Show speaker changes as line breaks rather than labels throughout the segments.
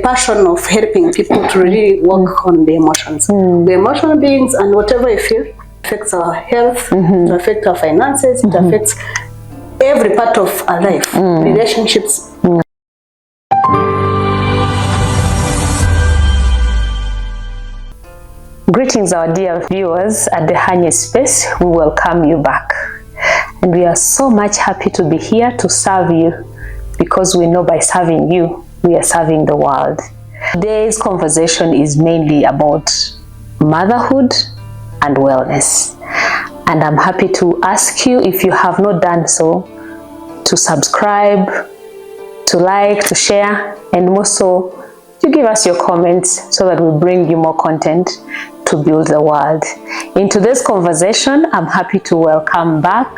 passion of helping people to really work on the emotions. We're emotional beings, and whatever we feel affects our health, it affects our finances, it affects every part of our life, relationships.
Greetings, our dear viewers at the Hagne space. We welcome you back. And we are so much happy to be here to serve you, because we know by serving you, we are serving the world. Today's conversation is mainly about motherhood and wellness. And I'm happy to ask you, if you have not done so, to subscribe, to like, to share, and more so, to give us your comments so that we bring you more content to build the world. In today's conversation, I'm happy to welcome back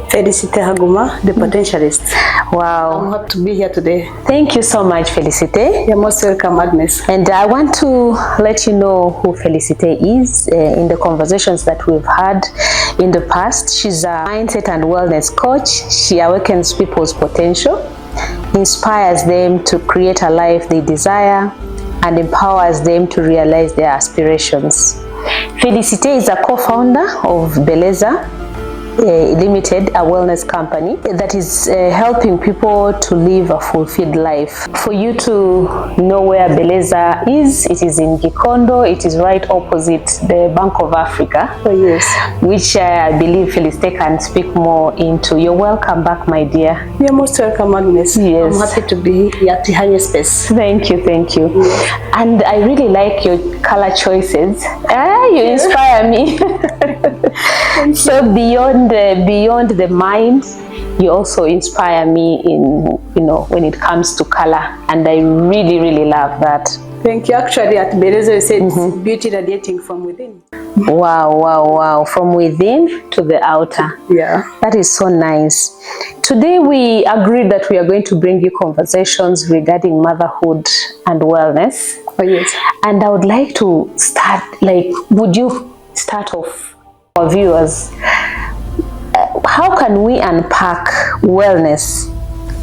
Felicite Haguma, the potentialist.
Wow.
I'm happy to be here today.
Thank you so much, Felicite.
You're most welcome, Agnes.
And I want to let you know who Felicite is in the conversations that we've had in the past. She's a mindset and wellness coach. She awakens people's potential, inspires them to create a life they desire, and empowers them to realize their aspirations. Felicite is a co-founder of Belleza Limited, a wellness company that is helping people to live a fulfilled life. For you to know where Belleza is, it is in Gikondo. It is right opposite the Bank of Africa.
Oh, yes.
Which I believe Felicite can speak more into. You're welcome back, my dear.
You're most welcome, Agnes.
Yes.
I'm happy to be here at the Hagne space.
Thank you, thank you.
Yes.
And I really like your color choices. You inspire me. So beyond the mind, you also inspire me in, when it comes to color, and I really, really love that.
Thank you. Actually, at Belleza, you said beauty radiating from within.
Wow, wow, wow. From within to the outer.
Yeah.
That is so nice. Today we agreed that we are going to bring you conversations regarding motherhood and wellness.
Oh, yes.
And I would like to start, would you start off our viewers? How can we unpack wellness,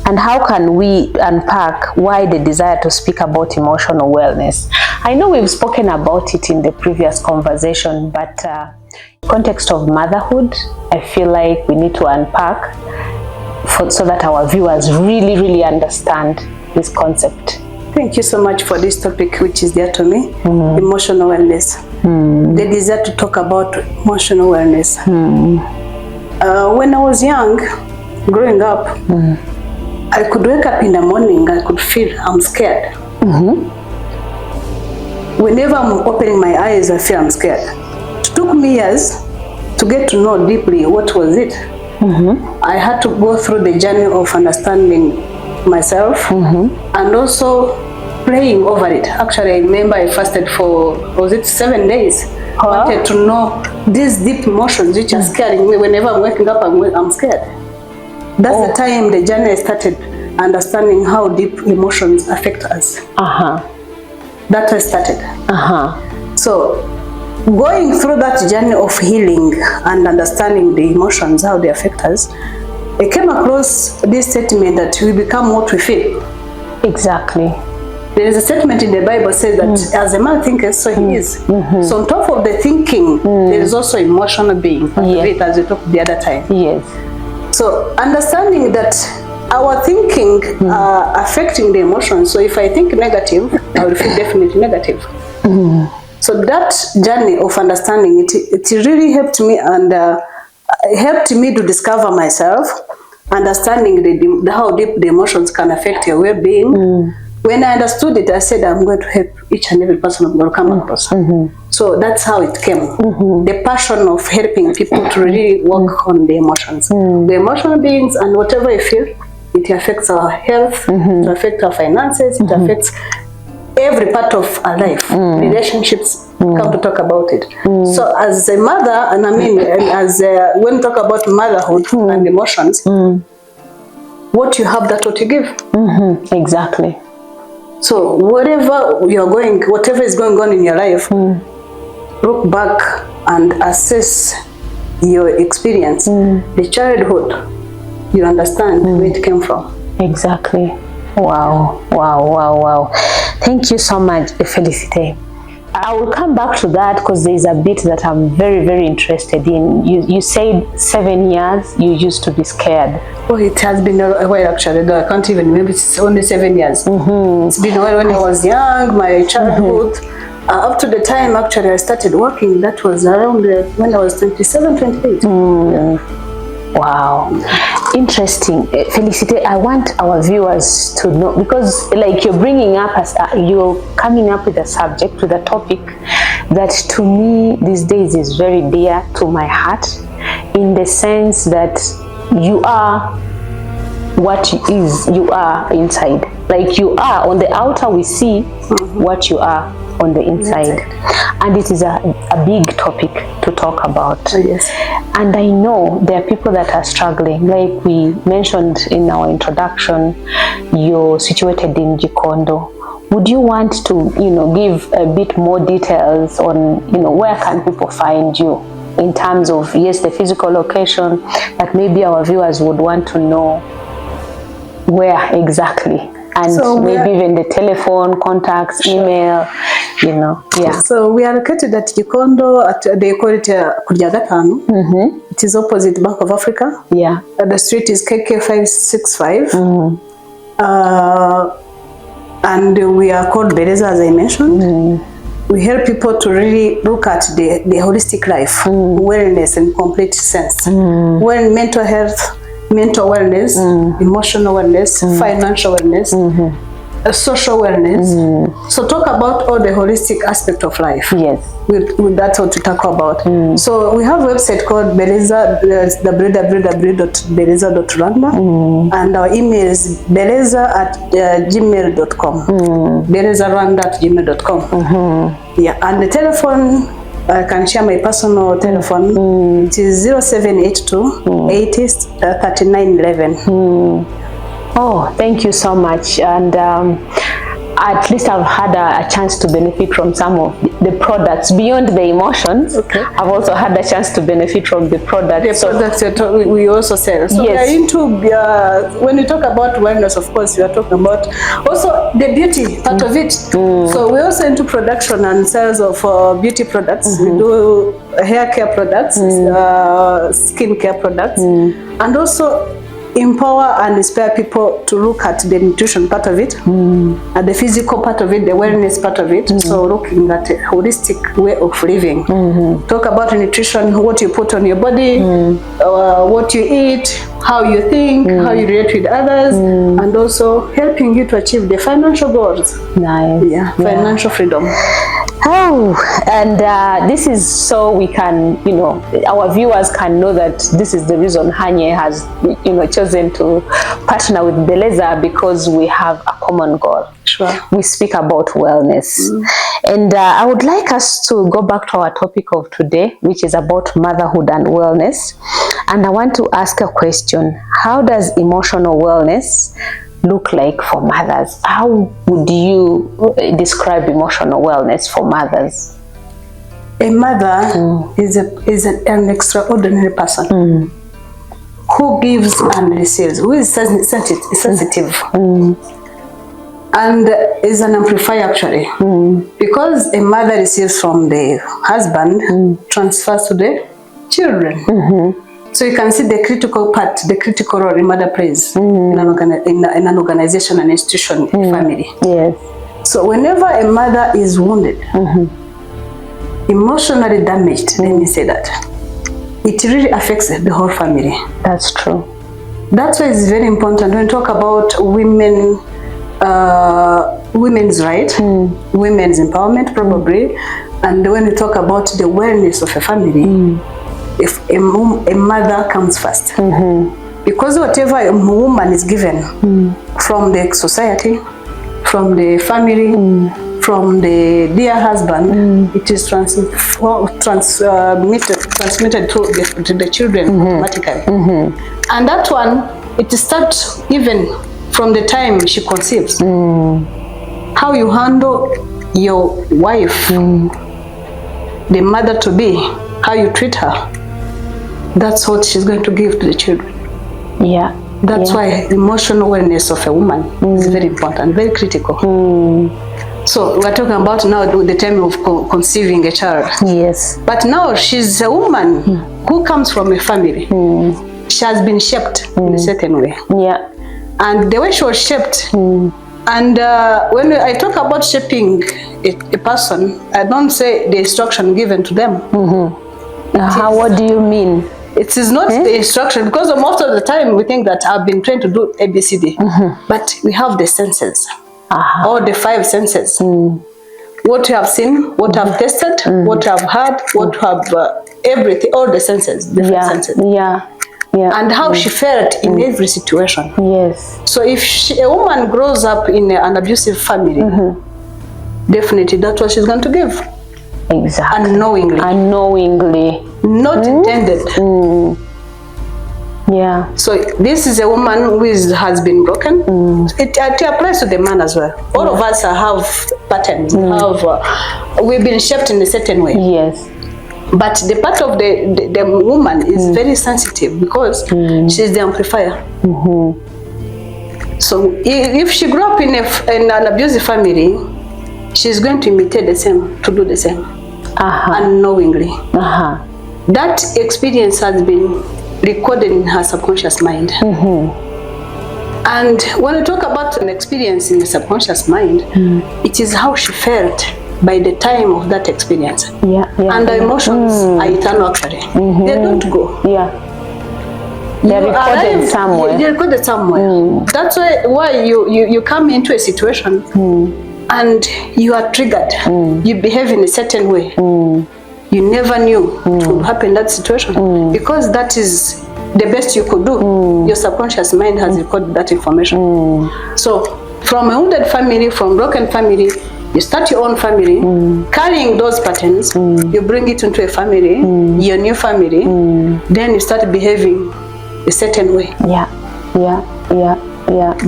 and how can we unpack why the desire to speak about emotional wellness? I know we've spoken about it in the previous conversation, but context of motherhood, I feel like we need to unpack so that our viewers really, really understand this concept.
Thank you so much for this topic, which is dear to me, emotional wellness. The desire to talk about emotional wellness. When I was young, growing up, I could wake up in the morning, I could feel I'm scared. Whenever I'm opening my eyes, I feel I'm scared. It took me years to get to know deeply what was it. I had to go through the journey of understanding myself and also praying over it. Actually, I remember I fasted for, 7 days? I wanted to know these deep emotions which are scaring me. Whenever I'm waking up, I'm scared. That's the time the journey started, understanding how deep emotions affect us. That I started. So going through that journey of healing and understanding the emotions, how they affect us, I came across this statement that we become what we feel. Exactly. There is a statement in the Bible says that as a man thinketh, so he is. So on top of the thinking, there is also emotional being, as we talked the other time. Yes. So understanding that our thinking affecting the emotions. So if I think negative, I will feel definitely negative. So that journey of understanding it really helped me, and helped me to discover myself, understanding how deep the emotions can affect your well-being. When I understood it, I said, I'm going to help each and every person I'm going to come across. So that's how it came. The passion of helping people to really work on the emotions. The emotional beings, and whatever you feel, it affects our health, it affects our finances, it affects every part of our life. Relationships, come to talk about it. So as a mother, and when we talk about motherhood and emotions, what you have, that's what you give. Exactly. So whatever is going on in your life, look back and assess your experience, the childhood, you understand where it came from. Exactly.
Wow, wow, wow, wow. Thank you so much, Felicite. I will come back to that because there is a bit that I'm very, very interested in. You said 7 years you used to be scared.
Oh, it has been a while actually, though I can't even remember. It's only 7 years. It's been a while when I was young, my childhood. Up to the time actually I started working, that was around when I was 27, 28. Yeah.
Wow, interesting. Felicite, I want our viewers to know, because like you're bringing up, you're coming up with a subject, with a topic that to me these days is very dear to my heart, in the sense that you are what you are inside. Like you are on the outer, we see what you are on the inside. And it is a big topic to talk about.
Oh, yes.
And I know there are people that are struggling. Like we mentioned in our introduction, you're situated in Gikondo. Would you want to, give a bit more details on, where can people find you in terms of, yes, the physical location, but maybe our viewers would want to know where exactly, and so maybe even the telephone contacts, email, yeah.
So we are located at Gikondo, they call it Kuryagatanu. It is opposite Bank of Africa.
Yeah.
The street is KK 565. And we are called Belleza, as I mentioned. We help people to really look at the holistic life, wellness in complete sense. When mental health, mental wellness, emotional wellness, financial wellness, social wellness. So talk about all the holistic aspect of life.
Yes.
That's what we talk about. So we have a website called Belleza, www.belleza.rwanda, and our email is belleza@gmail.com. bellezarwanda@gmail.com. Yeah, and the telephone, I can share my personal telephone. It is 0782 80 3911.
Oh, thank you so much. And at least I've had a chance to benefit from some of the products beyond the emotions. Okay. I've also had a chance to benefit from the products.
The products we also sell. So
yes.
We are into, when we talk about wellness, of course, we are talking about also the beauty part of it. So we're also into production and sales of beauty products. We do hair care products, skin care products, and also empower and inspire people to look at the nutrition part of it, and the physical part of it, the wellness part of it. So looking at a holistic way of living. Talk about nutrition, what you put on your body, what you eat, how you think, how you relate with others, and also helping you to achieve the financial goals.
Nice.
Yeah, financial freedom.
Oh, and this is so we can, our viewers can know that this is the reason Hagne has, chosen to partner with Belleza, because we have a common goal.
Sure.
We speak about wellness. And I would like us to go back to our topic of today, which is about motherhood and wellness. And I want to ask a question. How does emotional wellness look like for mothers? How would you describe emotional wellness for mothers?
A mother is an extraordinary person who gives and receives, who is sensitive, and is an amplifier actually, because a mother receives from the husband, transfers to the children. So you can see the critical part, the critical role a mother plays in an organization, an institution, a family.
Yes.
So whenever a mother is wounded, emotionally damaged, let me say that, it really affects the whole family.
That's true.
That's why it's very important when we talk about women's right, women's empowerment probably, and when we talk about the wellness of a family, if a mother comes first, because whatever a woman is given from the society, from the family, from the dear husband, it is transmitted to the children automatically. And that one, it starts even from the time she conceives. How you handle your wife, the mother to be, how you treat her, that's what she's going to give to the children.
Yeah.
That's why emotional wellness of a woman is very important, very critical. So we're talking about now the time of conceiving a child.
Yes.
But now she's a woman who comes from a family. She has been shaped in a certain way.
Yeah.
And the way she was shaped, and when I talk about shaping a person, I don't say the instruction given to them.
What do you mean?
It is not the instruction, because most of the time we think that I've been trained to do ABCD, but we have the senses, all the 5 senses. What you have seen, what you have tasted, what you have heard, what you have everything, all the senses, different senses. And how she felt in every situation. Yes. So if a woman grows up in an abusive family, definitely that's what she's going to give.
Exactly.
Unknowingly. Not intended.
Yeah.
So this is a woman who has been broken. It applies to the man as well. All of us have patterns. We've been shaped in a certain way.
Yes.
But the part of the woman is very sensitive, because she's the amplifier. So if she grew up in an abusive family, she's going to imitate the same, to do the same, unknowingly. That experience has been recorded in her subconscious mind. And when we talk about an experience in the subconscious mind, it is how she felt by the time of that experience. And the emotions are eternal, actually. They don't go.
They're recorded somewhere.
They're recorded somewhere. That's why you come into a situation and you are triggered. You behave in a certain way. You never knew it would happen in that situation, because that is the best you could do. Your subconscious mind has recorded that information. So from a wounded family, from broken family, you start your own family, carrying those patterns, you bring it into a family, your new family, then you start behaving a certain way.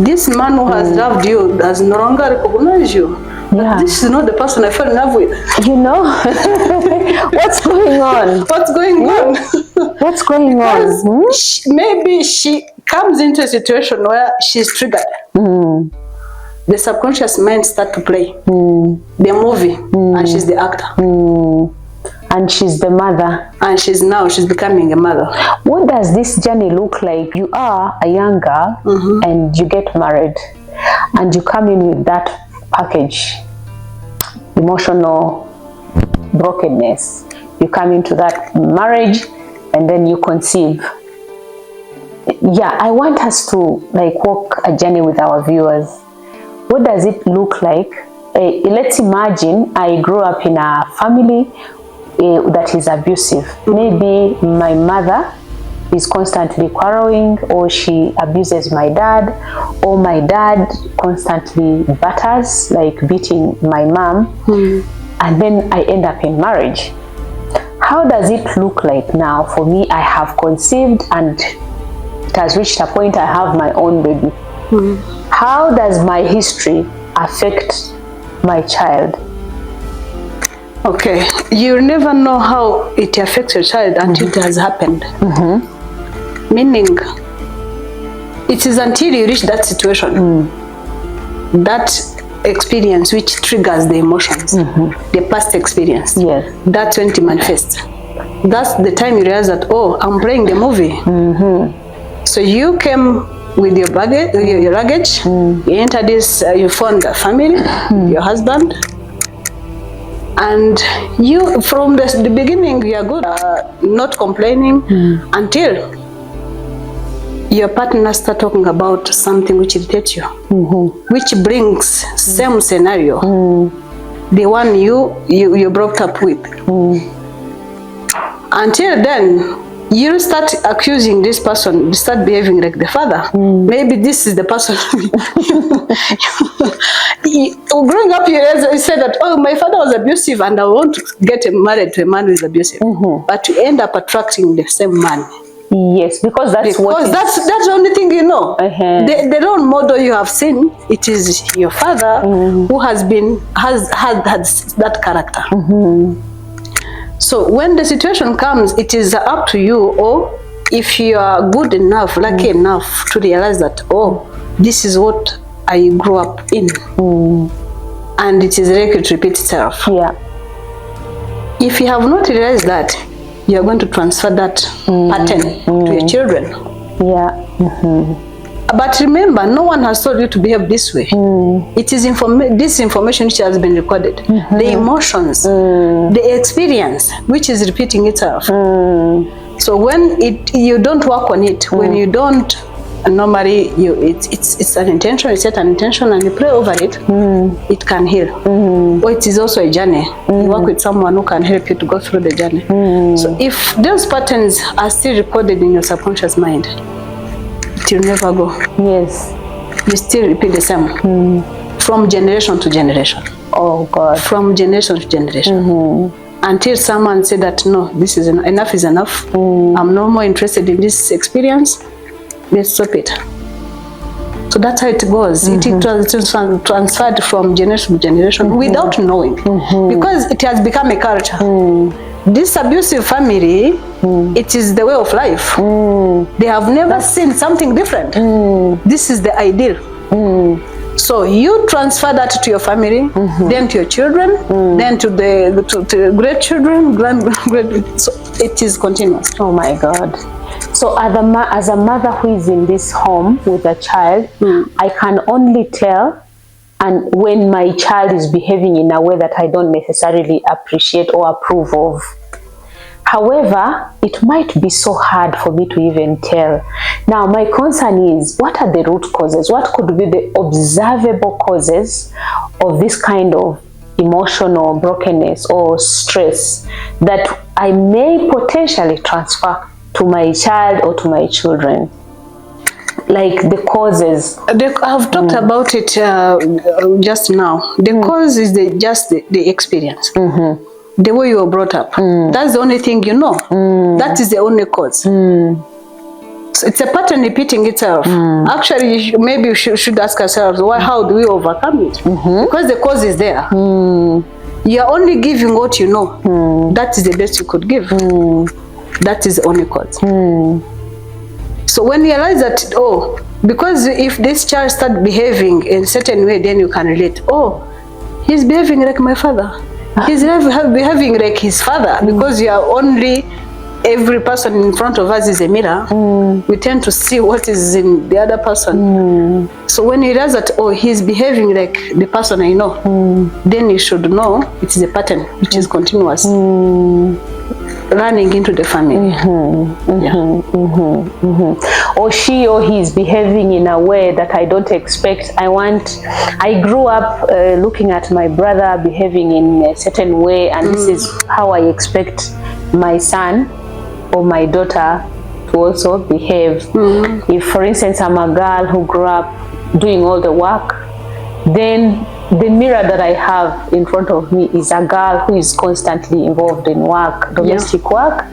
This man who has loved you does no longer recognize you. But this is not the person I fell in love with.
You know? What's going on?
What's going on?
What's going on?
Maybe she comes into a situation where she's triggered. The subconscious mind starts to play the movie, and she's the actor.
And she's the mother.
And she's becoming a mother.
What does this journey look like? You are a young girl and you get married, and you come in with that package, emotional brokenness. You come into that marriage and then you conceive. I want us to walk a journey with our viewers. What does it look like? Let's imagine I grew up in a family that is abusive. Maybe my mother is constantly quarreling, or she abuses my dad, or my dad constantly batters, beating my mom, and then I end up in marriage. How does it look like now for me? I have conceived and it has reached a point I have my own baby. How does my history affect my child?
Okay, you never know how it affects your child until it has happened. Meaning, it is until you reach that situation, that experience which triggers the emotions, the past experience. That's when it manifests. That's the time you realize that, oh, I'm playing the movie. So you came with your baggage, your luggage, you enter this, you found a family, your husband, and you, from the beginning, you are good, not complaining, until your partner start talking about something which irritates you, which brings same scenario, the one you broke up with. Until then, you start accusing this person, start behaving like the father. Maybe this is the person. Growing up, you said that, oh, my father was abusive and I want to get married to a man who is abusive. But you end up attracting the same man.
Yes, because that's
the only thing you know. The role model you have seen, it is your father who has had that character. So when the situation comes, it is up to you or if you are good enough, lucky enough to realize that, oh, this is what I grew up in, and it is likely to repeat itself.
Yeah.
If you have not realized that, you are going to transfer that pattern to your children.
Yeah.
But remember, no one has told you to behave this way. It is this information which has been recorded. The emotions, the experience, which is repeating itself. So when you don't work on it, when you don't, normally it's an intention, you set an intention and you pray over it, it can heal. Or it is also a journey. You work with someone who can help you to go through the journey. So if those patterns are still recorded in your subconscious mind, it will never go.
Yes.
You still repeat the same. From generation to generation.
Oh God.
From generation to generation. Until someone said that, no, this is enough is enough. I'm no more interested in this experience. Let's stop it. So that's how it goes. It transferred from generation to generation without knowing. Because it has become a culture. This abusive family, it is the way of life. They have never seen something different. This is the ideal. So you transfer that to your family, then to your children, then to the great children, great. So it is continuous.
Oh my God. So as a mother who is in this home with a child, I can only tell, and when my child is behaving in a way that I don't necessarily appreciate or approve of. However, it might be so hard for me to even tell. Now, my concern is, what are the root causes? What could be the observable causes of this kind of emotional brokenness or stress that I may potentially transfer to my child or to my children? Like the causes.
I've talked about it just now. The cause is just the experience. The way you were brought up. That's the only thing you know. That is the only cause. So it's a pattern repeating itself. Actually, maybe we should ask ourselves, how do we overcome it? Because the cause is there. You are only giving what you know. That is the best you could give. That is the only cause. So when you realize that, oh, because if this child starts behaving in a certain way, then you can relate. Oh, he's behaving like my father. He's behaving like his father, because you are only, every person in front of us is a mirror. We tend to see what is in the other person. So when you realize that, oh, he's behaving like the person I know, then you should know it is a pattern which is continuous, running into the family.
Or she or he is behaving in a way that I don't expect. I grew up looking at my brother behaving in a certain way, and this is how I expect my son or my daughter to also behave. If, for instance, I'm a girl who grew up doing all the work, then the mirror that I have in front of me is a girl who is constantly involved in work, domestic work,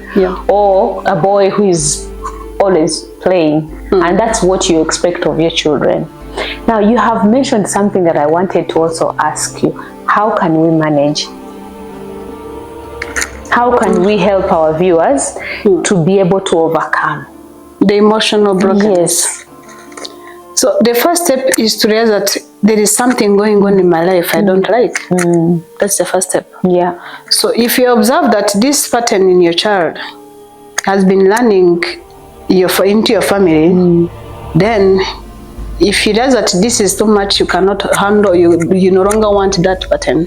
or a boy who is always playing. And that's what you expect of your children. Now, you have mentioned something that I wanted to also ask you. How can we manage? How can we help our viewers to be able to overcome
the emotional brokenness?
Yes.
So the first step is to realize that there is something going on in my life I don't like. That's the first step.
Yeah.
So if you observe that this pattern in your child has been learning into your family, then if you realize that this is too much, you cannot handle, you no longer want that pattern,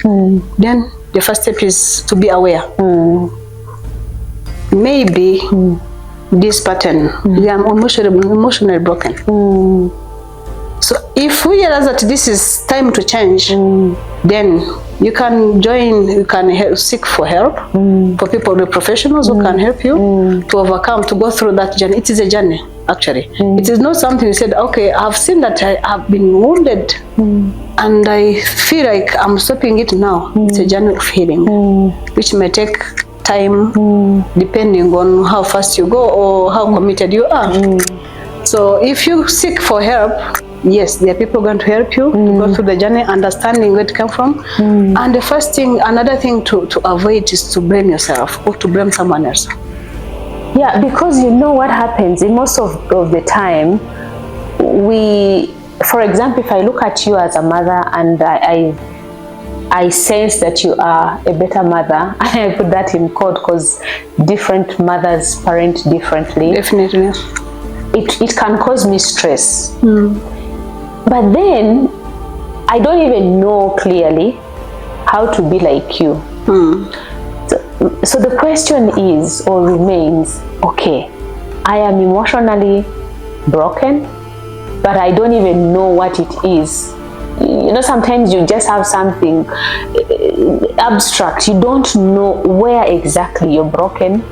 then the first step is to be aware. Maybe this pattern, we are emotionally broken. So if we realize that this is time to change, then you can join, you can seek for help for people, the professionals who can help you to overcome, to go through that journey. It is a journey, actually. It is not something you said, okay, I've seen that I have been wounded and I feel like I'm stopping it now. It's a journey of healing, which may take time depending on how fast you go or how committed you are. So if you seek for help, yes, there are people going to help you to go through the journey, understanding where it came from. And the first thing, another thing to avoid is to blame yourself or to blame someone else.
Yeah, because you know what happens in most of the time, for example, if I look at you as a mother and I sense that you are a better mother, I put that in quote because different mothers parent differently.
Definitely.
It can cause me stress. But then I don't even know clearly how to be like you. So the question is or remains, okay, I am emotionally broken, but I don't even know what it is. You know, sometimes you just have something abstract. You don't know where exactly you're broken.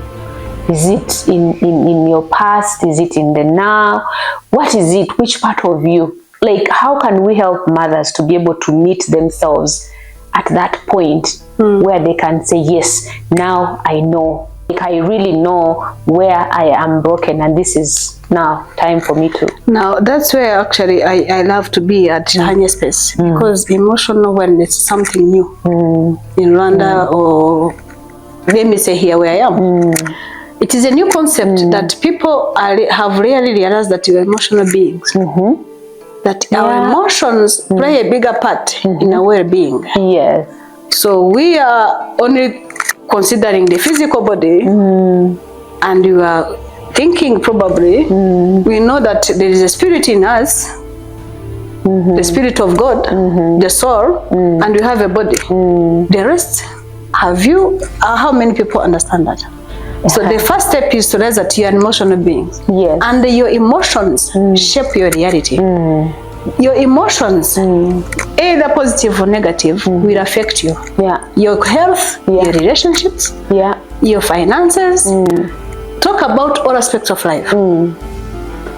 Is it in your past? Is it in the now? What is it? Which part of you? Like, how can we help mothers to be able to meet themselves at that point where they can say, yes, now I know. Like, I really know where I am broken, and this is now time for me to.
Now, that's where actually I love to be at Hagne Space, because emotional wellness is something new in Rwanda, or let me say here where I am. It is a new concept that people have really realized that we are emotional beings. That our emotions play a bigger part in our well-being.
Yes.
So we are only considering the physical body, and you are thinking probably, we know that there is a spirit in us, the spirit of God, the soul, and we have a body. The rest, how many people understand that? So the first step is to realize that you are an emotional being.
Yes.
And your emotions shape your reality. Your emotions, either positive or negative, will affect you.
Yeah.
Your health, your relationships, your finances. Talk about all aspects of life.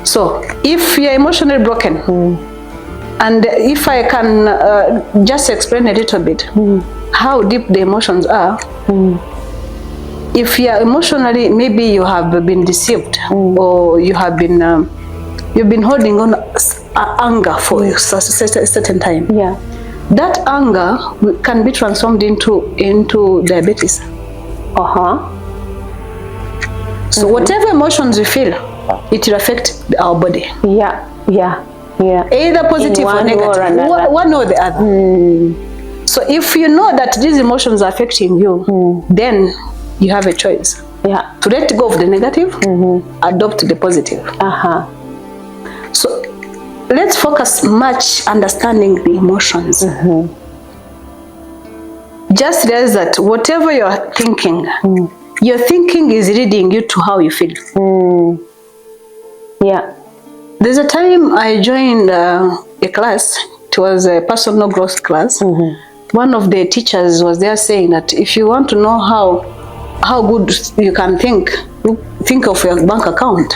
So if you're emotionally broken, and if I can just explain a little bit how deep the emotions are. If you are emotionally, maybe you have been deceived, or you have been you've been holding on anger for a certain time.
Yeah.
That anger can be transformed into diabetes. So whatever emotions we feel, it will affect our body.
Yeah.
Either positive or negative, one or the other. So if you know that these emotions are affecting you, then you have a choice. Yeah. To let go of the negative, adopt the positive. So let's focus much understanding the emotions. Just realize that whatever you're thinking, your thinking is leading you to how you feel. Yeah. There's a time I joined a class. It was a personal growth class. One of the teachers was there saying that if you want to know how good you can think of your bank account.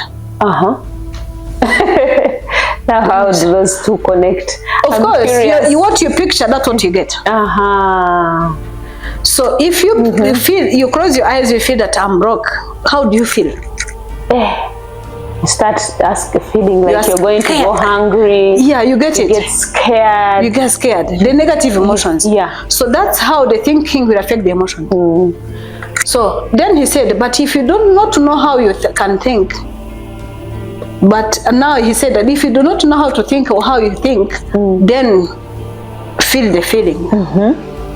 Now how do those two connect?
Of course, what you picture, that's what you get. So if you feel, you close your eyes, you feel that I'm broke, how do you feel?
You start feeling like you're going to go hungry. Yeah, you get it. You get scared.
You get scared. The negative emotions.
Yeah.
So that's how the thinking will affect the emotion. So then he said, but if you do not know how you can think, but now he said that if you do not know how to think or how you think, then feel the feeling.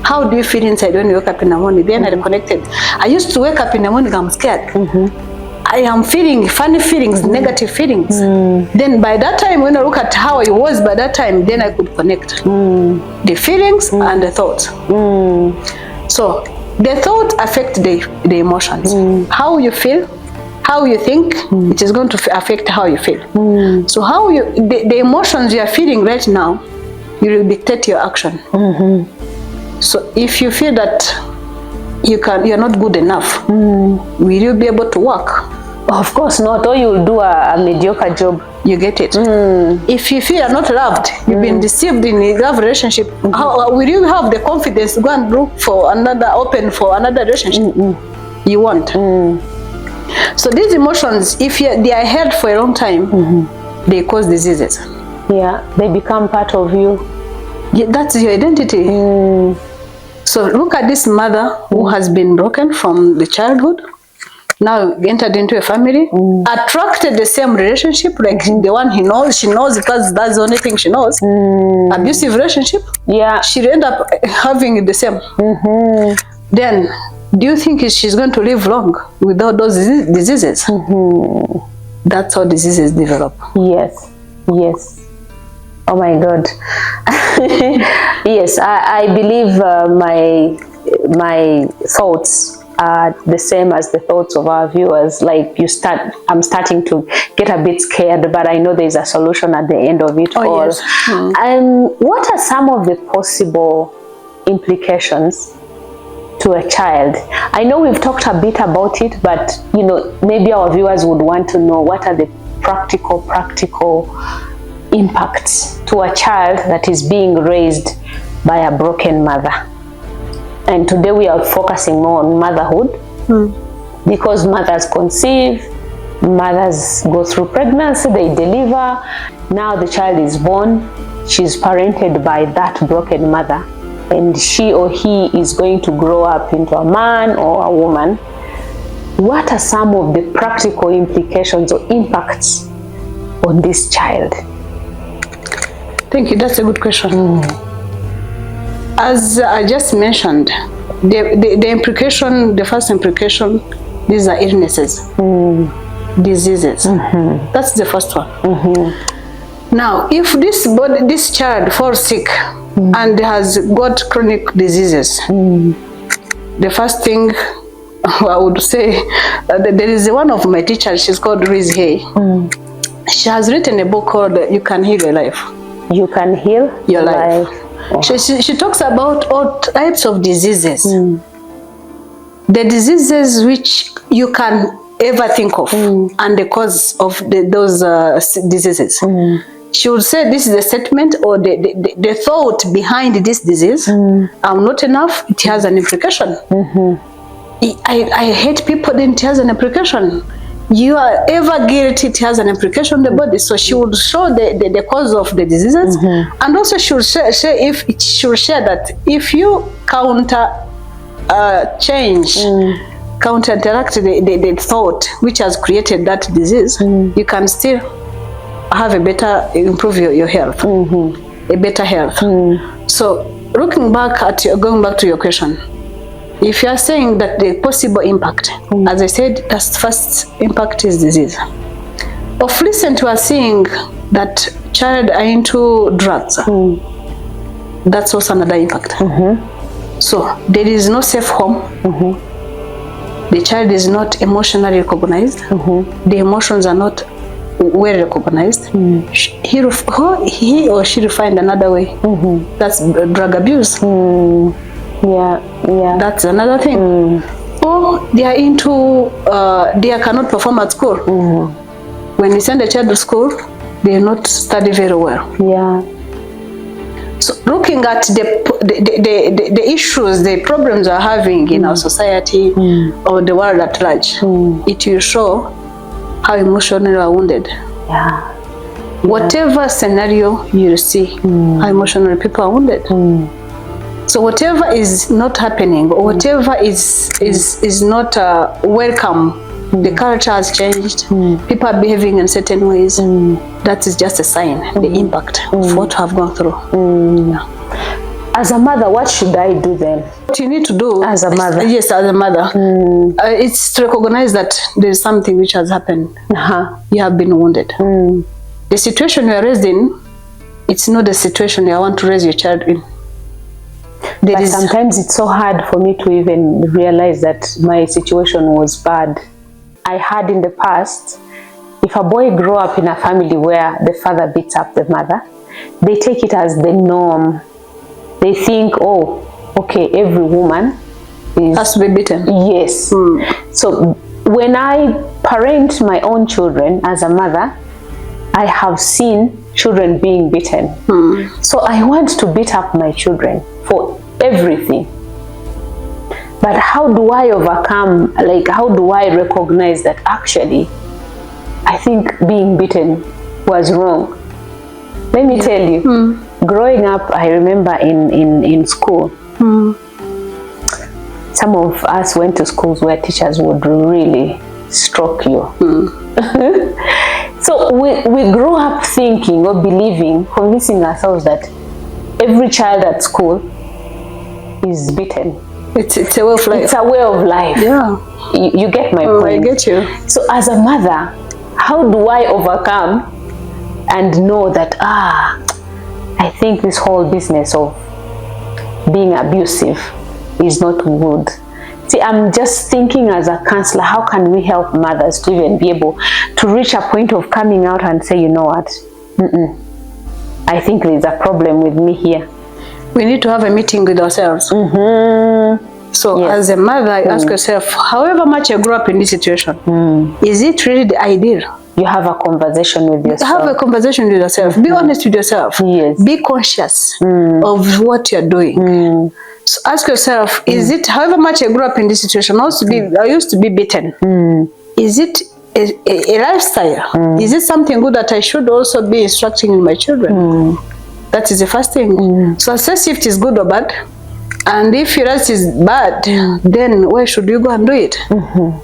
How do you feel inside when you wake up in the morning? Then I reconnected. I used to wake up in the morning, I'm scared. I am feeling funny feelings, negative feelings. Then by that time, when I look at how I was by that time, then I could connect the feelings and the thoughts. So the thought affect the emotions. How you feel, how you think, it is going to affect how you feel. So how the emotions you are feeling right now, you will dictate your action. So if you feel that you're not good enough, will you be able to work?
Of course not, or you'll do a mediocre job.
You get it? If you feel you're not loved, you've been deceived in a love relationship, how will you have the confidence to go and look for open for another relationship? You won't. So these emotions, if they are held for a long time, they cause diseases.
Yeah, they become part of you.
Yeah, that's your identity. So look at this mother who has been broken from the childhood. now entered into a family, attracted the same relationship, like the one she knows because that's the only thing she knows. Abusive relationship.
Yeah.
She'll end up having the same. Then, do you think she's going to live long without those diseases? That's how diseases develop.
Yes. Yes. Oh my God. Yes, I believe my thoughts are the same as the thoughts of our viewers. Like I'm starting to get a bit scared, but I know there's a solution at the end of it all.
Yes.
What are some of the possible implications to a child? I know we've talked a bit about it, but maybe our viewers would want to know what are the practical impacts to a child that is being raised by a broken mother. And today we are focusing more on motherhood, because mothers conceive, mothers go through pregnancy, they deliver, now the child is born, she's parented by that broken mother, and she or he is going to grow up into a man or a woman. What are some of the practical implications or impacts on this child?
Thank you. That's a good question. As I just mentioned, the implication, the first implication, these are illnesses, diseases. That's the first one. Now, if this child falls sick and has got chronic diseases, the first thing I would say, there is one of my teachers, she's called Riz Hay. She has written a book called You Can Heal Your Life.
You Can Heal
Your Life. Oh. She talks about all types of diseases. The diseases which you can ever think of, and the cause of those diseases. She would say this is a statement or the thought behind this disease. I'm not enough, it has an implication. I hate people, then it has an implication. You are ever guilty, it has an implication on the body. So she would show the cause of the diseases, and also she would share that if you counteract the thought which has created that disease, you can still have improve your health, a better health. So going back to your question, if you are saying that the possible impact, as I said, the first impact is disease. Of recent, we are seeing that child are into drugs. That's also another impact. So there is no safe home. The child is not emotionally recognized. The emotions are not well recognized. He or she will find another way. That's drug abuse. Yeah. That's another thing. Or they are into, they cannot perform at school. When you send a child to school, they will not study very well. Yeah. So looking at the issues, the problems are having in our society or the world at large, it will show how emotionally are wounded. Yeah. Whatever scenario you see, how emotionally people are wounded. So whatever is not happening, or whatever is not welcome, the culture has changed, people are behaving in certain ways, that is just a sign, the impact of what have gone through. As a mother, what should I do then? What you need to do as a mother? Yes, as a mother, it's to recognize that there is something which has happened. You have been wounded. The situation you are raised in, it's not the situation you want to raise your child in. But sometimes it's so hard for me to even realize that my situation was bad. I had in the past, if a boy grew up in a family where the father beats up the mother, they take it as the norm. They think, oh, okay, every woman has to be beaten. Yes. So when I parent my own children as a mother, I have seen children being beaten. So I want to beat up my children for everything. But how do I overcome, how do I recognize that actually I think being beaten was wrong? Let me tell you, growing up, I remember in school,
some of us went to schools where teachers would really stroke you. So we grow up thinking or believing, convincing ourselves that every child at school is beaten.
It's a way of life.
It's a way of life.
Yeah.
You get my point.
I get you.
So as a mother, how do I overcome and know that, I think this whole business of being abusive is not good? See, I'm just thinking as a counselor, how can we help mothers to even be able to reach a point of coming out and say, you know what, I think there's a problem with me here.
We need to have a meeting with ourselves. So as a mother, ask yourself, however much I grew up in this situation, is it really the ideal?
You have a conversation with yourself.
Have a conversation with yourself. Be honest with yourself.
Yes.
Be conscious of what you're doing. So ask yourself, is it, however much I grew up in this situation, I used to be beaten. Is it a lifestyle? Is it something good that I should also be instructing in my children? That is the first thing. So assess if it is good or bad. And if you realize it's bad, then where should you go and do it?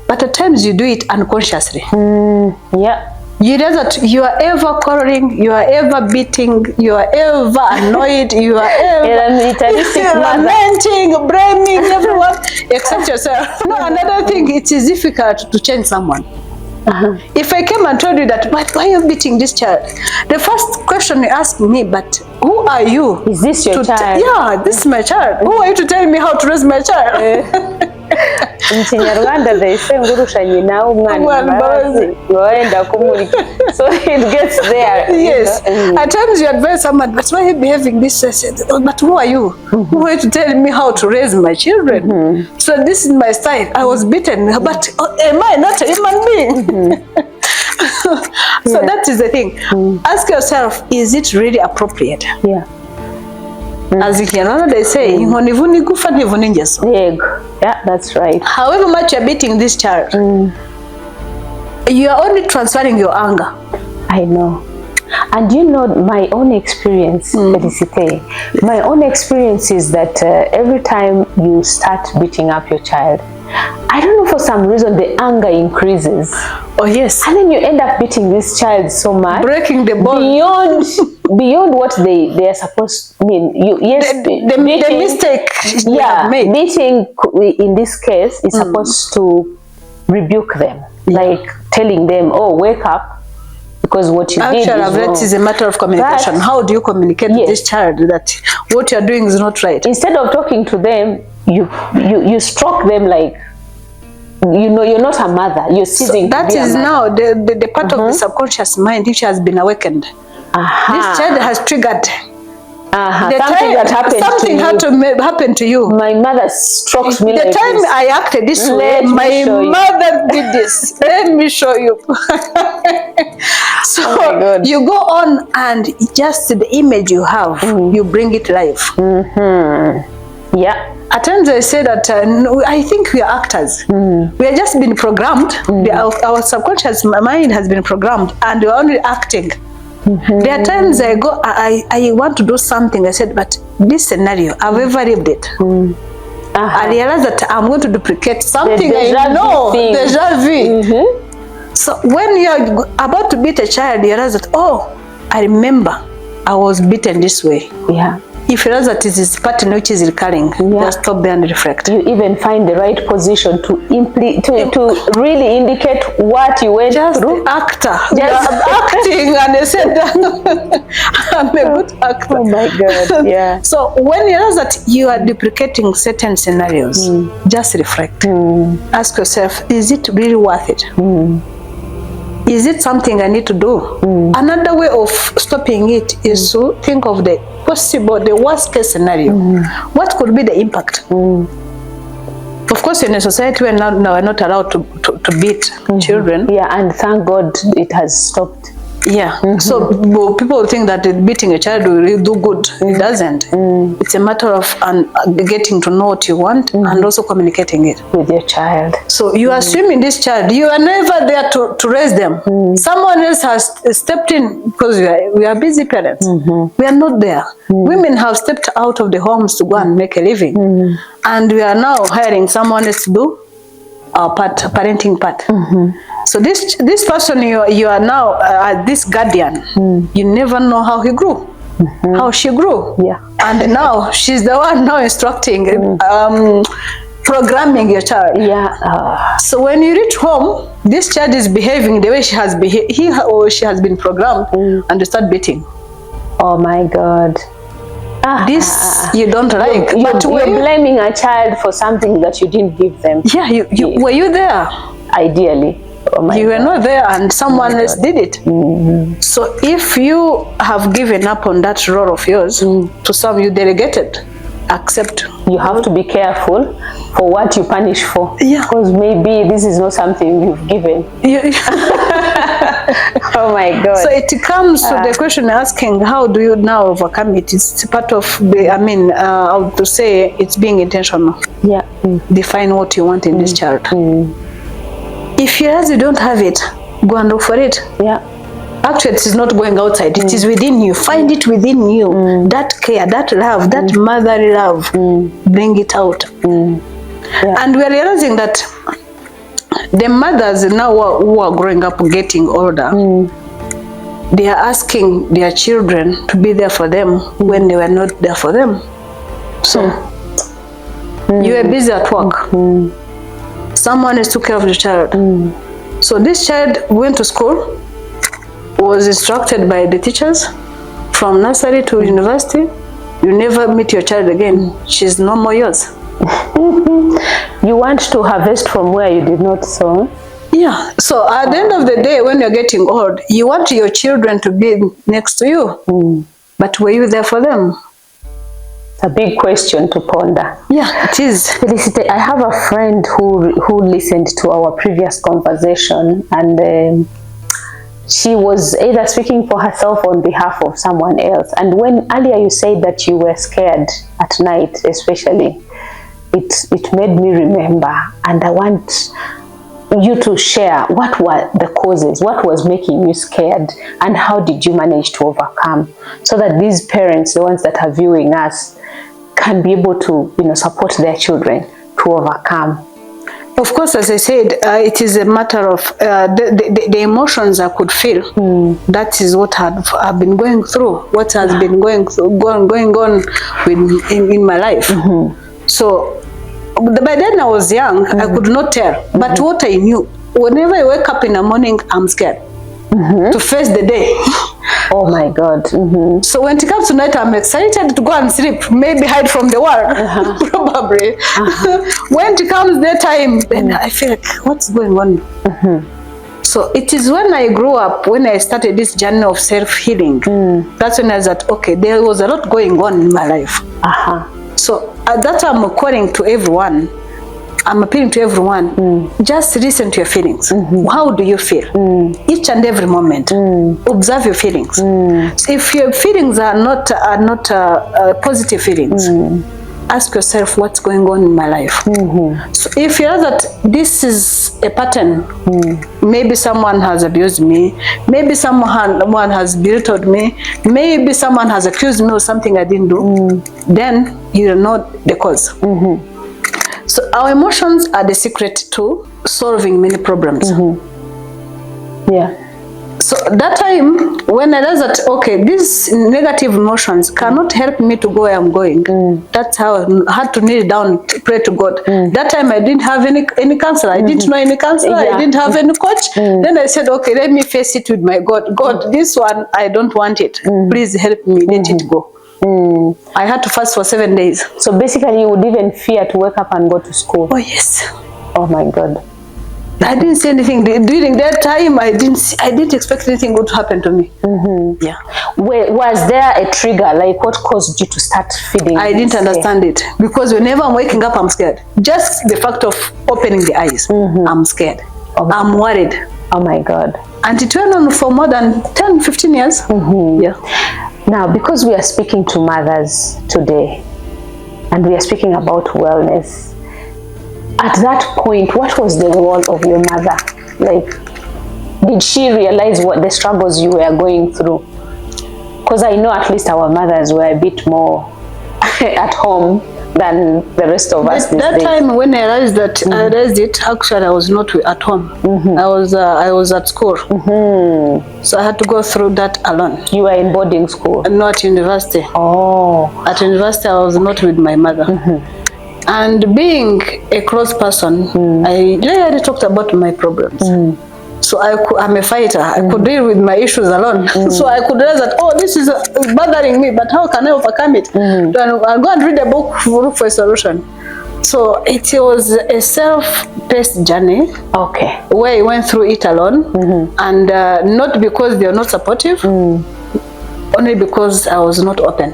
But at times you do it unconsciously.
Yeah.
You realize that you are ever quarreling, you are ever beating, you are ever annoyed, you are ever lamenting, blaming everyone except yourself. No, another thing, it is difficult to change someone. If I came and told you that, but why are you beating this child? The first question you ask me, but who are you?
Is this your child?
Yeah, this is my child. Who are you to tell me how to raise my child?
In Kinyarwanda they say ngurusha nyina umwana mbabazi waenda kumulika. So it gets there.
Yes. At times you advise someone, but why are you behaving this way? But who are you? Who are you to tell me how to raise my children? So this is my style. I was beaten, but am I not a human being? So that is the thing. Ask yourself, is it really appropriate?
Yeah.
As in Canada they say,
yeah, that's right.
However much you're beating this child, you are only transferring your anger.
I know. And you know, my own experience, Felicite, my own experience is that every time you start beating up your child, I don't know, for some reason the anger increases.
Oh yes.
And then you end up beating this child so much,
breaking the bond
beyond what they are supposed to mean.
The mistake made.
Beating in this case is supposed to rebuke them, like telling them, oh, wake up, because what you did is wrong.
That is a matter of communication. How do you communicate with this child that what you're doing is not right? Instead
of talking to them, you stroke them like, you know, you're not a mother, you're ceasing
that to be is now the part of the subconscious mind which has been awakened. This child has triggered something had to happen to you.
My mother stroked me
the
like
time
this.
I acted this way, my mother did this. Let me show you. So you go on and just the image you have, you bring it live.
Yeah.
At times I say that I think we are actors. We are just been programmed. Our subconscious mind has been programmed, and we're only acting. There are times I go, I want to do something. I said, but this scenario, I've ever lived it. I realize that I'm going to duplicate something I know. Deja vu. So when you're about to beat a child, you realize that, oh, I remember I was beaten this way.
Yeah.
If you realize that it is pattern which is recurring, just stop there and reflect.
You even find the right position to really indicate what you went through.
Actor. Just acting, and they said, I'm a good actor.
Oh my God, yeah.
So when you realize that you are duplicating certain scenarios, just reflect. Ask yourself, is it really worth it? Is it something I need to do? Another way of stopping it is to think of the worst case scenario. What could be the impact? Of course, in a society we're not allowed to beat children.
Yeah, and thank God it has stopped.
Yeah. So people think that beating a child will really do good. It doesn't. It's a matter of getting to know what you want and also communicating it
with your child.
So you are assuming this child, you are never there to raise them. Someone else has stepped in because we are busy parents. We are not there. Women have stepped out of the homes to go and make a living. and we are now hiring someone else to do our parenting part. So this person you are now this guardian, you never know how he grew, how she grew, and now she's the one now instructing, programming your child. So when you reach home, this child is behaving the way she has behaved, he or she has been programmed, and you start beating.
Oh my God.
This you don't like.
But you're blaming a child for something that you didn't give them.
Yeah, were you there?
Ideally. Oh my
you
God.
were not there, and someone else did it. So if you have given up on that role of yours to some you delegated, accept.
You have to be careful for what you punish for. Because maybe this is not something you've given. Oh my God. So
it comes to the question asking, how do you now overcome it? It's part of the, I would to say it's being intentional. Define what you want in this child. If you realize you don't have it, go and look for it. Actually, it is not going outside. It is within you. Find it within you. That care, that love, that motherly love. Bring it out. And we are realizing that the mothers now who are growing up, getting older, they are asking their children to be there for them when they were not there for them. So you were busy at work. Someone else took care of the child. So this child went to school, was instructed by the teachers from nursery to university. You never meet your child again. She's no more yours.
You want to harvest from where you did not sow.
So at the end of the day, when you're getting old, you want your children to be next to you. But were you there for them?
It's a big question to ponder.
It is.
Felicity, I have a friend who listened to our previous conversation, and she was either speaking for herself or on behalf of someone else. And when earlier you said that you were scared at night, especially, it made me remember, and I want you to share what were the causes, what was making you scared, and how did you manage to overcome, so that these parents, the ones that are viewing us, can be able to, support their children to overcome.
Of course, as I said, it is a matter of the emotions I could feel. That is what I've been going through, what has been going on in my life. So by then I was young, I could not tell. But what I knew, whenever I wake up in the morning, I'm scared to face the day.
Oh my God.
So when it comes to night, I'm excited to go and sleep, maybe hide from the world, probably. When it comes daytime, then I feel like, what's going on? So it is when I grew up, when I started this journey of self-healing, that's when I thought, okay, there was a lot going on in my life. So at that time, I'm calling to everyone. I'm appealing to everyone. Just listen to your feelings. How do you feel? Each and every moment. Observe your feelings. So if your feelings are not positive feelings, ask yourself, what's going on in my life? So if you know that this is a pattern, maybe someone has abused me, maybe someone has belittled me, maybe someone has accused me of something I didn't do, then you know the cause. So our emotions are the secret to solving many problems. So that time when I realized that, okay, these negative emotions cannot help me to go where I'm going. That's how I had to kneel down to pray to God. That time I didn't have any counselor. I didn't know any counselor. I didn't have any coach. Then I said, okay, let me face it with my God. God, this one, I don't want it. Please help me, let it go. I had to fast for 7 days.
So basically you would even fear to wake up and go to school?
Oh yes.
Oh my God.
I didn't see anything during that time. I didn't expect anything good to happen to me.
Was there a trigger? Like what caused you to start feeding?
I didn't understand it, because whenever I'm waking up, I'm scared. Just the fact of opening the eyes, I'm scared. I'm worried.
Oh my God.
And it went on for more than 10-15 years.
Now, because we are speaking to mothers today, and we are speaking about wellness, at that point, what was the role of your mother? Like, did she realize what the struggles you were going through? Because I know at least our mothers were a bit more at home than the rest of us.
That time when I realized that, I realized it, actually I was not at home. I was at school. So I had to go through that alone.
You were in boarding school?
Not university.
Oh.
At university I was not with my mother. And being a close person, I rarely talked about my problems. So I'm a fighter. I could deal with my issues alone. So I could realize that, oh, this is bothering me, but how can I overcome it? Then I'll go and read a book, look for a solution. So it was a self-paced journey.
Okay.
Where I went through it alone, and not because they are not supportive, only because I was not open.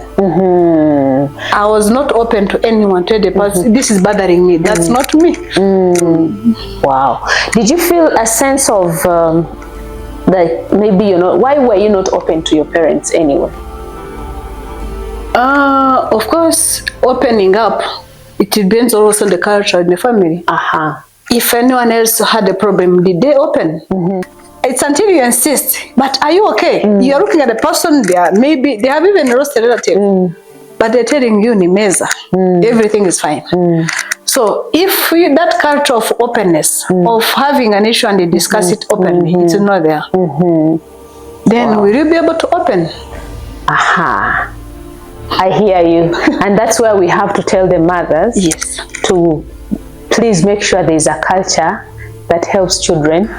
I was not open to anyone to the person, this is bothering me. That's not me.
Wow. Did you feel a sense of that maybe why were you not open to your parents anyway?
Of course, opening up, it depends also on the culture in the family. If anyone else had a problem, did they open? It's until you insist, but are you okay? You're looking at the person, maybe they have even lost a relative, but they're telling you, Nimeza, everything is fine. So if that culture of openness, of having an issue and they discuss it openly, it's not there, then will you be able to open?
I hear you. And that's where we have to tell the mothers to please make sure there's a culture that helps children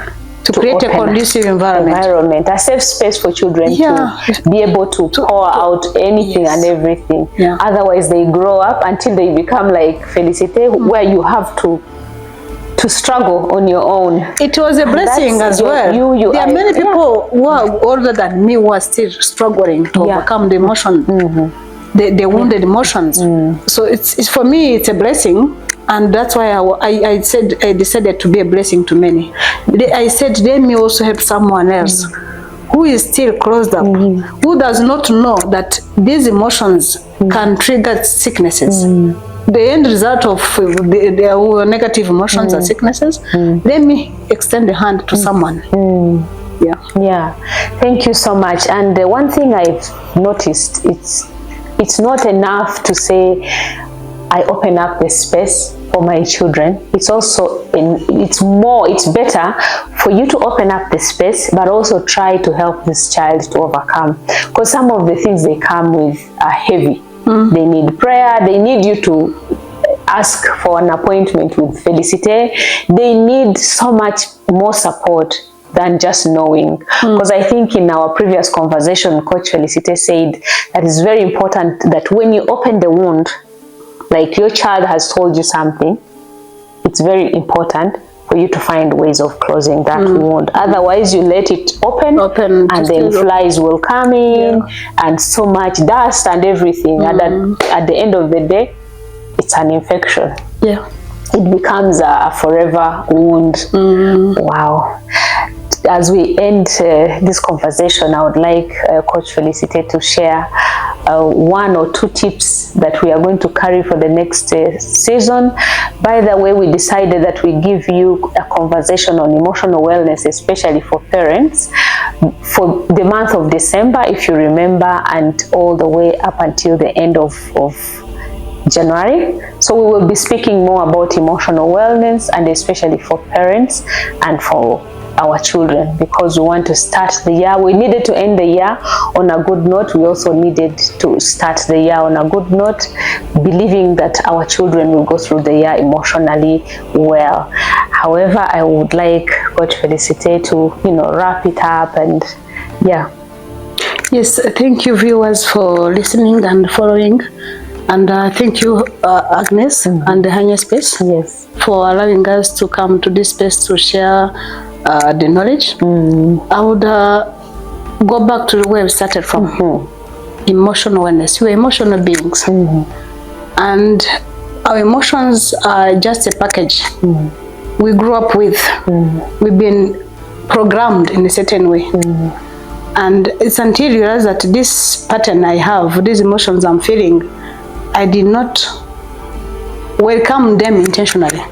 to create a conducive environment,
a safe space for children to be able to pour out anything and everything. Otherwise they grow up until they become like Felicite, where you have to struggle on your own.
It was a blessing as well. There are many people who are older than me who are still struggling to overcome the emotion, the wounded emotions. So it's for me, it's a blessing. And that's why I decided to be a blessing to many. I said, let me also help someone else who is still closed up, who does not know that these emotions can trigger sicknesses. The end result of the negative emotions and sicknesses, let me extend the hand to someone.
Thank you so much. And the one thing I've noticed, it's not enough to say I open up the space for my children. It's also it's better for you to open up the space, but also try to help this child to overcome, because some of the things they come with are heavy. They need prayer, they need you to ask for an appointment with Felicite, they need so much more support than just knowing. Because I think in our previous conversation, Coach Felicite said that it's very important that when you open the wound, like your child has told you something, it's very important for you to find ways of closing that wound. Otherwise, you let it open and then flies will come in and so much dust and everything. And at the end of the day, it's an infection. It becomes a forever wound. Wow. As we end this conversation, I would like Coach Felicite to share 1 or 2 tips that we are going to carry for the next season. By the way, we decided that we give you a conversation on emotional wellness, especially for parents, for the month of December, if you remember, and all the way up until the end of January. So we will be speaking more about emotional wellness, and especially for parents and for our children, because we want to start the year. We needed to end the year on a good note. We also needed to start the year on a good note, believing that our children will go through the year emotionally well. However, I would like Coach Felicite to wrap it up. And
yes, thank you viewers for listening and following, and thank you Agnes and the Hagne space for allowing us to come to this space to share the knowledge. I would go back to where we started from. Emotional awareness. We are emotional beings, and our emotions are just a package we grew up with. We've been programmed in a certain way, and it's until you realize that this pattern I have, these emotions I'm feeling, I did not welcome them intentionally.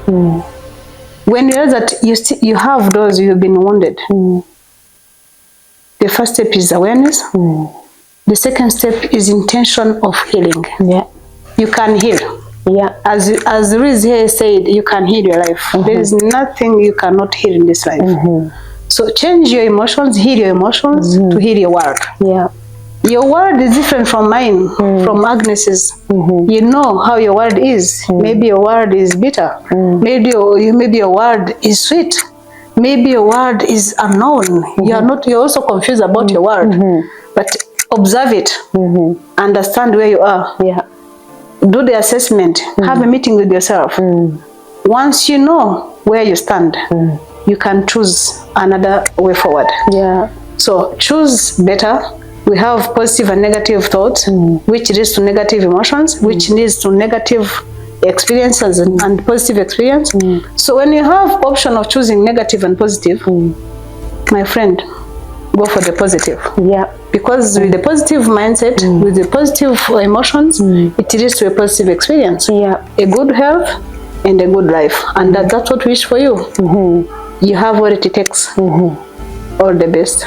When you realize that you have those, you've been wounded, the first step is awareness. The second step is intention of healing. You can heal.
Yeah.
As Riz here said, you can heal your life. There is nothing you cannot heal in this life. So change your emotions, heal your emotions to heal your world.
Yeah.
Your world is different from mine, from Agnes's. You know how your world is. Maybe your world is bitter. Maybe your world is sweet. Maybe your world is unknown. You're also confused about your world. But observe it. Understand where you are.
Yeah.
Do the assessment. Have a meeting with yourself. Once you know where you stand, you can choose another way forward.
Yeah.
So choose better. We have positive and negative thoughts, which leads to negative emotions, which leads to negative experiences and positive experience. So when you have option of choosing negative and positive, my friend, go for the positive.
Yeah.
Because with the positive mindset, with the positive emotions, it leads to a positive experience.
Yeah.
A good health and a good life. And that's what we wish for you. You have what it takes. All the best.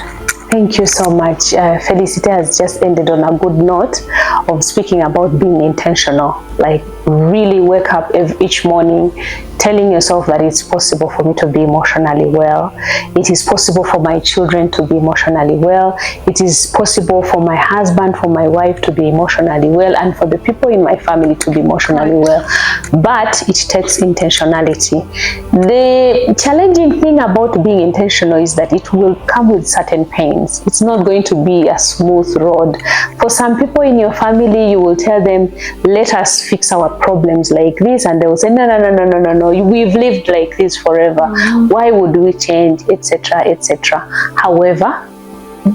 Thank you so much. Felicity has just ended on a good note of speaking about being intentional. Like really wake up each morning telling yourself that it's possible for me to be emotionally well. It is possible for my children to be emotionally well. It is possible for my husband, for my wife to be emotionally well, and for the people in my family to be emotionally well. But it takes intentionality. The challenging thing about being intentional is that it will come with certain pains. It's not going to be a smooth road. For some people in your family, you will tell them, let us fix our problems like this, and they will say, no, no, no, no, no, no, no. We've lived like this forever. Why would we change, etc., etc. However,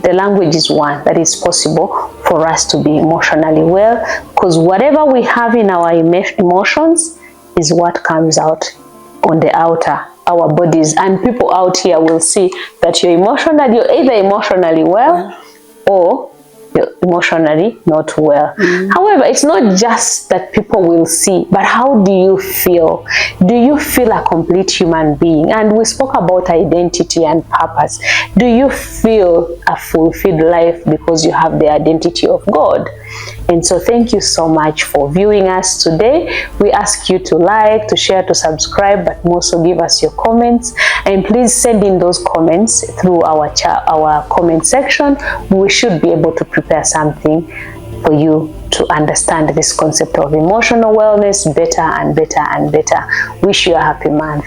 the language is one that is possible for us to be emotionally well, because whatever we have in our emotions is what comes out on the outer, our bodies, and people out here will see that you're either emotionally well or you're emotionally not well. However, it's not just that people will see, but how do you feel? Do you feel a complete human being? And we spoke about identity and purpose. Do you feel a fulfilled life because you have the identity of God? And so thank you so much for viewing us today. We ask you to like, to share, to subscribe, but also give us your comments. And please send in those comments through our comment section. We should be able to prepare something for you to understand this concept of emotional wellness better and better and better. Wish you a happy month.